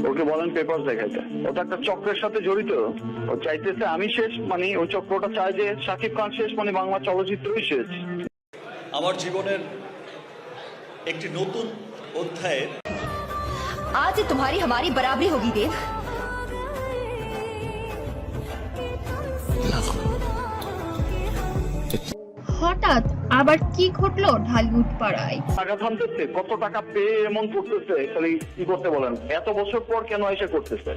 ওকে বলেন পেপার দেখাইতে। ওটা একটা চক্রের সাথে জড়িত। ও চাইতেছে আমি শেষ, মানে ওই চক্রটা চায় যে শাকিব খান শেষ, মানে বাংলা চলচ্চিত্রই শেষ। আমার জীবনের একটি নতুন অধ্যায়ে आज तुम्हारी हमारी बराबरी होगी देव। হঠাৎ আবার কি ঘটলো ঢালিউড পাড়ায়? টাকা থামতেছে, কত টাকা পেয়ে এমন করতেছে, খালি কি করতে বলেন? এত বছর পর কেন এসে করতেছে?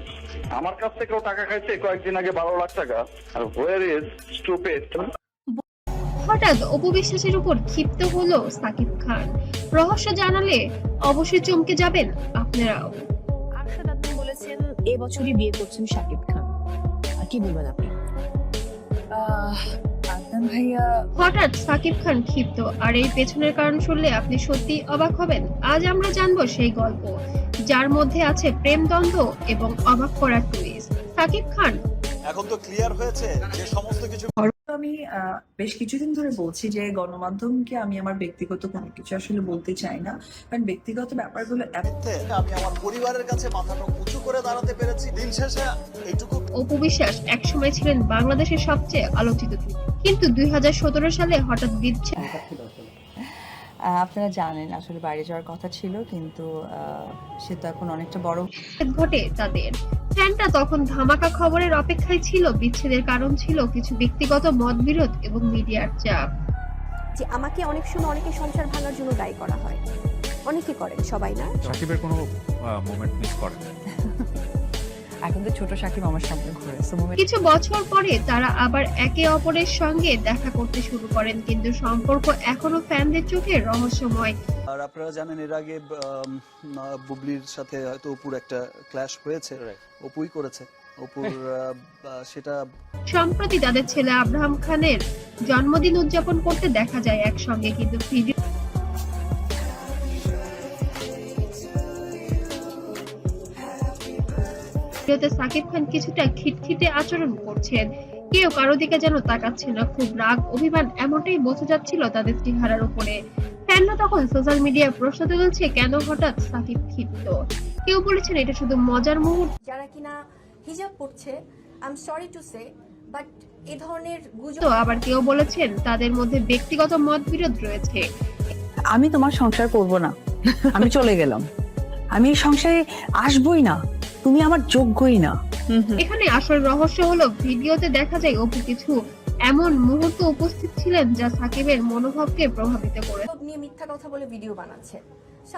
আমার কাছ থেকেও টাকা খাইছে কয়েকদিন আগে 12 লাখ টাকা। আর হোয়ার ইজ স্টুপিড। হঠাৎ অপু বিশ্বাসের উপর ক্ষিপ্ত হলো সাকিব খান। রহস্য জানালে অবশ্যই চমকে যাবেন আপনারাও। আরশাদ আদনান বলেছেন এবছরই বিয়ে করছেন শাকিব খান। আর কি বলবেন আপনি? আদনান ভাইয়া হঠাৎ সাকিব খান ক্ষিপ্ত, আর এই পেছনের কারণ শুনলে আপনি সত্যি অবাক হবেন। আজ আমরা জানবো সেই গল্প যার মধ্যে আছে প্রেম দ্বন্দ্ব এবং অবাক করার টুইস্ট। সাকিব খান এখন তো ক্লিয়ার হয়েছে যে সমস্ত কিছু আমি বেশ কিছুদিন ধরে বলছি যে গণমাধ্যমকে আমি আমার ব্যক্তিগত কোনো কিছু আসলে বলতে চাই না, কারণ ব্যক্তিগত ব্যাপারগুলো আমি আমার পরিবারের কাছে মাথাটা উঁচু করে দাঁড়াতে পেরেছি। দিন শেষে এইটুকু অপু বিশ্বাস একসময় ছিলেন বাংলাদেশের সবচেয়ে আলোচিত ব্যক্তি, কিন্তু 2017 সালে হঠাৎ বিচ্ছেদ। আপনারা জানেন আসলে বাইরে যাওয়ার কথা ছিল, কিন্তু সে তো এখন অনেকটা বড় ঘটে তাদের। ফ্যানটা তখন ধামাকা খবরের অপেক্ষায় ছিল। বিচ্ছেদের কারণ ছিল কিছু ব্যক্তিগত মতবিরোধ এবং মিডিয়ার চাপ। যে আমাকে অনেক সময় অনেকে সংসার ভাঙার জন্য দায়ী করা হয়, অনেকে করেন, সবাই না। সাকিবের কোনো মোমেন্ট মিস করেন? এখন তো ছোট সাকিব আমার সামনে ঘুরে কিছু বছর পরে তারা আবার একে অপরের সঙ্গে দেখা করতে শুরু করেন, কিন্তু সম্পর্ক এখনো ফ্যানদের চোখে রহস্যময়। আর আপনারা জানেন এর আগে বুবলির সাথে হয়তো অপুর একটা ক্ল্যাশ হয়েছে, অপুই করেছে অপুর সেটা। সম্প্রতি তাদের ছেলে আব্রাহাম খানের জন্মদিন উদযাপন করতে দেখা যায় একসঙ্গে, কিন্তু ভিডিওতে সাকিব খান কিছুটা খিটখিটে আচরণ করছেন। কেউ কারো দিকে যেন তাকাচ্ছে না, খুব রাগ অভিমান এমনটাই বোঝা যাচ্ছিল তাদের চেহারার উপরে। ফ্যানরা তখন সোশ্যাল মিডিয়ায় প্রশ্ন তুলছে কেন হঠাৎ সাকিব ক্ষিপ্ত। কেউ বলেছেন এটা শুধু মজার মুহূর্ত। যারা কিনা হিজাব পড়ছে, I am sorry to say, but এই ধরনের গুজব। আবার কেউ বলেছেন তাদের মধ্যে ব্যক্তিগত মতবিরোধ রয়েছে। আমি তোমার সংসার করব না, আমি চলে গেলাম, আমি এই সংসারে আসবই না, তুমি আমার যোগ্যই না। এখানে আসল রহস্য হলো ভিডিওতে দেখা যায় অপু কিছু এমন মুহূর্ত উপস্থিত ছিলেন যা সাকিবের মনোভাবকে প্রভাবিত করে। নিয়ে মিথ্যা কথা বলে ভিডিও বানাচ্ছে।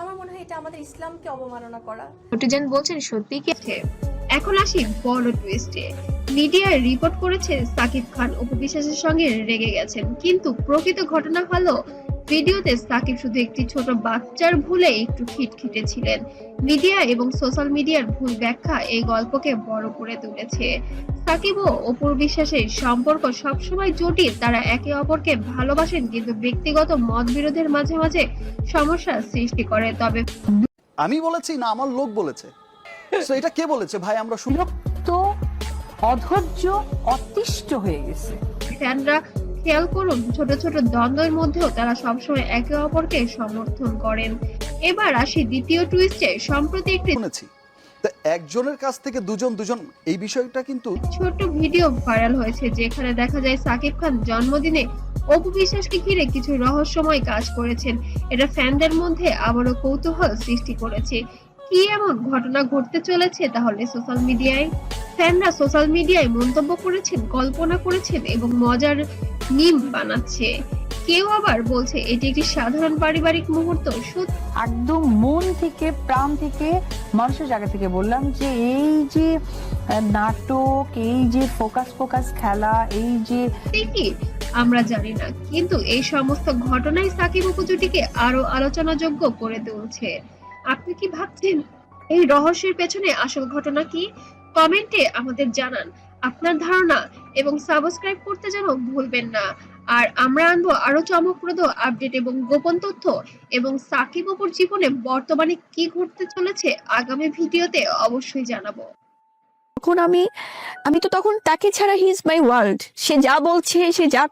আমার মনে হয় এটা আমাদের ইসলামকে অবমাননা করা। নেটিজেন বলছেন সত্যি কি? এখন আসি বড় টুইস্টে। মিডিয়ায় রিপোর্ট করেছে সাকিব খান অপু বিশ্বাসের সঙ্গে রেগে গেছেন, কিন্তু প্রকৃত ঘটনা হলো ভিডিওতে সাকিব শুধু একটি ছোট বাচ্চার ভুলে একটু খিটখিটে ছিলেন। মিডিয়া এবং সোশ্যাল মিডিয়ার ভুল ব্যাখ্যা এই গল্পকে বড় করে তুলেছে। সাকিব ও অপুর বিশ্বাসের সম্পর্ক সবসময় জটিল। তারা একে অপরকে ভালোবাসেন, কিন্তু ব্যক্তিগত মতবিরোধের মাঝে মাঝে সমস্যার সৃষ্টি করে। তবে আমি বলেছি না আমার লোক বলেছে, তো এটা কে বলেছে ভাই? আমরা তো অধৈর্য অতিষ্ঠ হয়ে গেছে। ফ্যানরা খেয়াল করুন, ছোট ছোট দ্বন্দ্বের মধ্যেও তারা সবসময় একে অপরকে সমর্থন করেন। এবার আসি দ্বিতীয় টুইস্টে। সম্প্রতি একটি শুনেছি তো একজনের কাছ থেকে দুজন এই বিষয়টা কিন্তু ছোট ভিডিও ভাইরাল হয়েছে, যেখানে দেখা যায় সাকিব খান জন্মদিনে অপু বিশ্বাসকে ঘিরে কিছু রহস্যময় কাজ করেছেন। এটা ফ্যানদের মধ্যে আবারও কৌতূহল সৃষ্টি করেছে। কি এমন ঘটনা ঘটতে চলেছে তাহলে সোশ্যাল মিডিয়ায়? ফ্যানরা সোশ্যাল মিডিয়ায় মন্তব্য করেছেন, কল্পনা করেছেন এবং মজার মিম বানাচ্ছে। কেউ আবার বলছে এটি একটি সাধারণ পারিবারিক মুহূর্ত। একদম মন থেকে প্রাণ থেকে মানুষের জায়গা থেকে বললাম যে এই যে নাটক, এই যে ফোকাস খেলা, এই যে কি আমরা জানি না, কিন্তু এই সমস্ত ঘটনাই সাকিব অপু জুটিকে আরো আলোচনাযোগ্য করে তুলছে। আপনি কি ভাবছেন এই রহস্যের পেছনে আসল ঘটনা কি? কমেন্টে আমাদের জানান আপনার ধারণা এবং সাবস্ক্রাইব করতে যেন ভুলবেন না। আর আমরা আনবো আরো চমকপ্রদ আপডেট এবং গোপন তথ্য এবং সাকিব অপুর জীবনে বর্তমানে কি ঘটতে চলেছে আগামী ভিডিওতে অবশ্যই জানাবো। তখন আমি তো তখন তাকে ছাড়া হি ইজ মাই ওয়ার্ল্ড। সে যা বলছে, সে যা